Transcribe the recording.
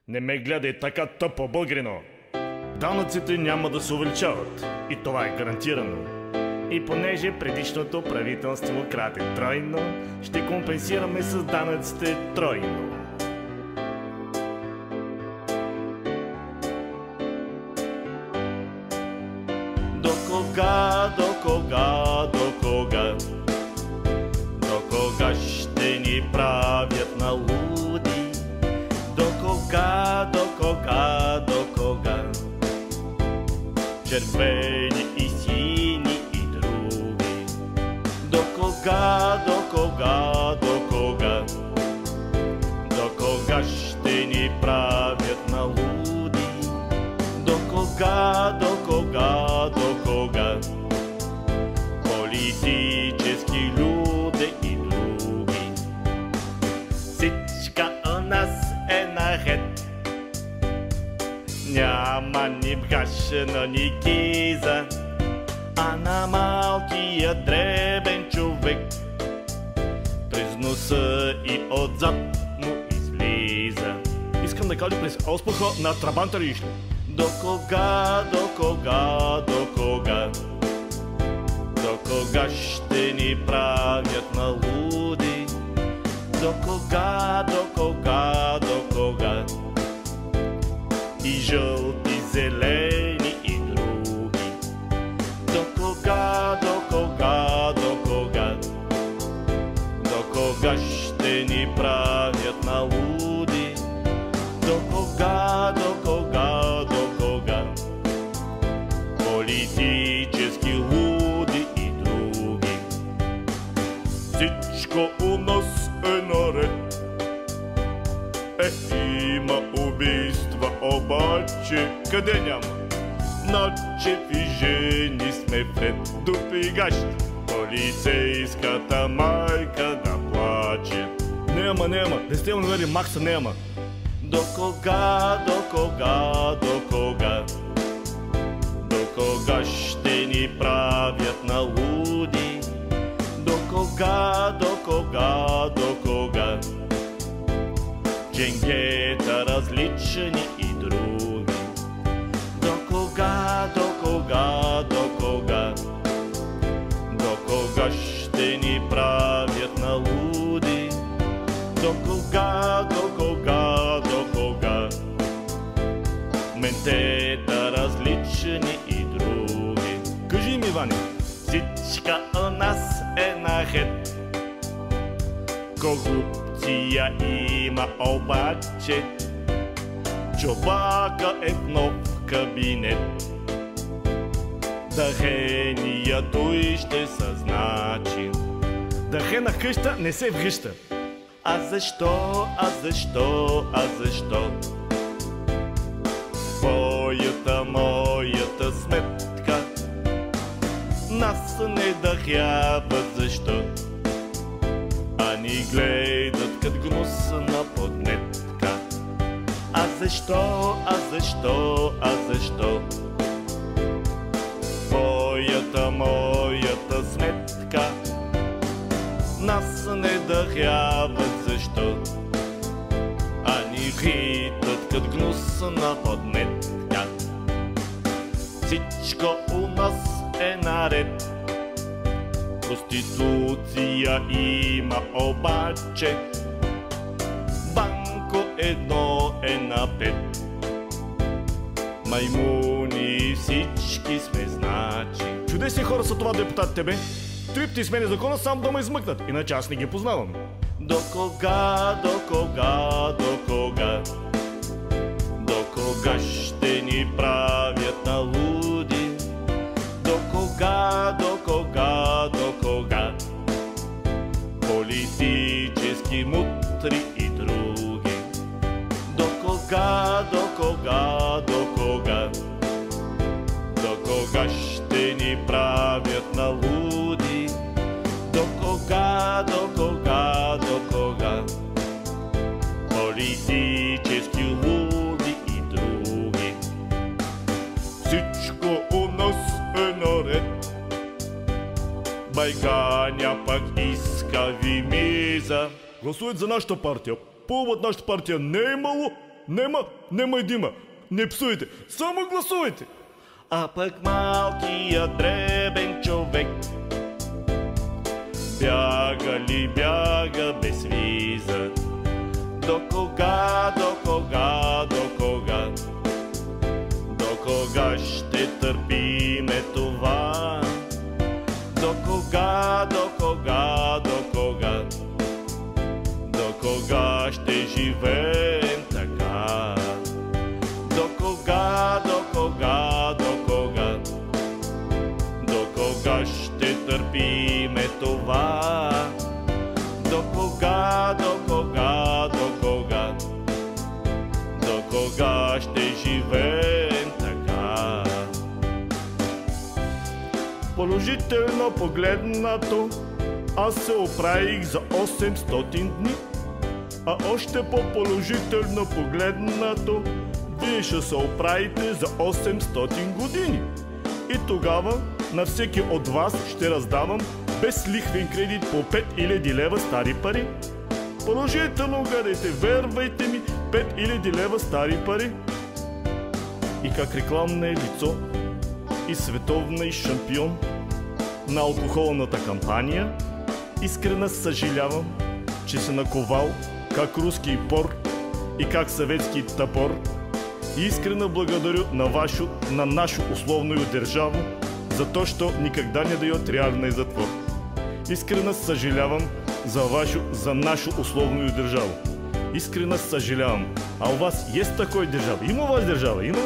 Не ме гледай така тъпо, българино! Данъците няма да се увеличават и това е гарантирано. И понеже предишното правителство краде тройно, ще компенсираме с данъците тройно. До кога, до кога, до кога? До кога ще ни правят на луди? До кога, до кога, до кога? Червени и сини и други. До кога, до кога, до кога? До кога ще ни правят на луди? До кога, до кога, до кога? Политически люди и други. Всичка у нас е наред. Няма ни брашна, ни киза, а на малкия дребен човек през носа и отзад му излиза. Искам да кажа през ауспуха на трабанта ли ишло? До кога, до кога, до кога? До кога ще ни правят на луди? До кога, до кога, до кога? И жълти, зелени и други. До кога, до кога, до кога? До кога ще ни правят на луди? До кога, до кога, до кога? Политически луди и други. Всичко у нас е наред. Има убийства, обаче къде няма? Ночев и жени сме вред, дупи гащи, полицейската майка да плаче. Нема, не сте унавери Макса, нема. До кога, до кога, до кога? До кога ще ни правят на луди? До кога, до кога, до кога? Дженгета различни и други. До кога, до кога, до кога? До кога ще ни правят на луди? До кога, до кога, до кога? Ментета различни и други. Кажи ми, Вани. Всичка у нас е наред. Корупция има обаче. Чобака е в нов кабинет. Дарението и ще съзначи. Даре на къща не се връща. А защо, а защо, а защо? Моята сметка нас не дарява, защо? А ни гледат кът гнусна подметка. А защо, а защо, а защо? Моята сметка нас не дарява, защо? А ни гледат кът гнусна подметка. Всичко у нас е наред. Проституция има обаче. Банко едно е напред. Маймуни всички сме, значи. Чудесни хора са това депутатите, бе. Трипти смени закона, сам да ме измъкнат. Иначе аз не ги познавам. До кога, до кога, до кога? До кога ще ни правят на луди? До кога, до кога, до кога? Политически мутри и други. До кога, до кога, до кога? До кога ще ни правят на луди? До кога, до кога, до кога? Политически луди и други. Всичко у нас е наред. Байганя пак иска вимиза. Гласуват за нашата партия. Повод нашата партия не е имало, Нема дима. Не псуйте, само гласувайте. А пък малкият дребен човек бяга ли бяга без виза. До кога ще търпиме това? До кога ще живеем така? До кога ще търпиме това? До кога ще живеем така? Положително погледнато, аз се оправих за 800 дни. А още по-положително погледнато, вие ще се оправите за 800 години. И тогава на всеки от вас ще раздавам без лихвен кредит по 5000 лева стари пари. Положително гледайте, вервайте ми, 5000 лева стари пари. И как рекламна е лицо и световна и шампион на алкохолната кампания, искрено съжалявам, че се наковал как руски пор и как съветски топор. И искрено благодарю на нашу условную държаву за то, що никогда не дает реальный затвор. Искрено съжалявам за нашу условную държаву. Искрено съжалявам. А у вас есть такой държава? Има у вас държава? Има?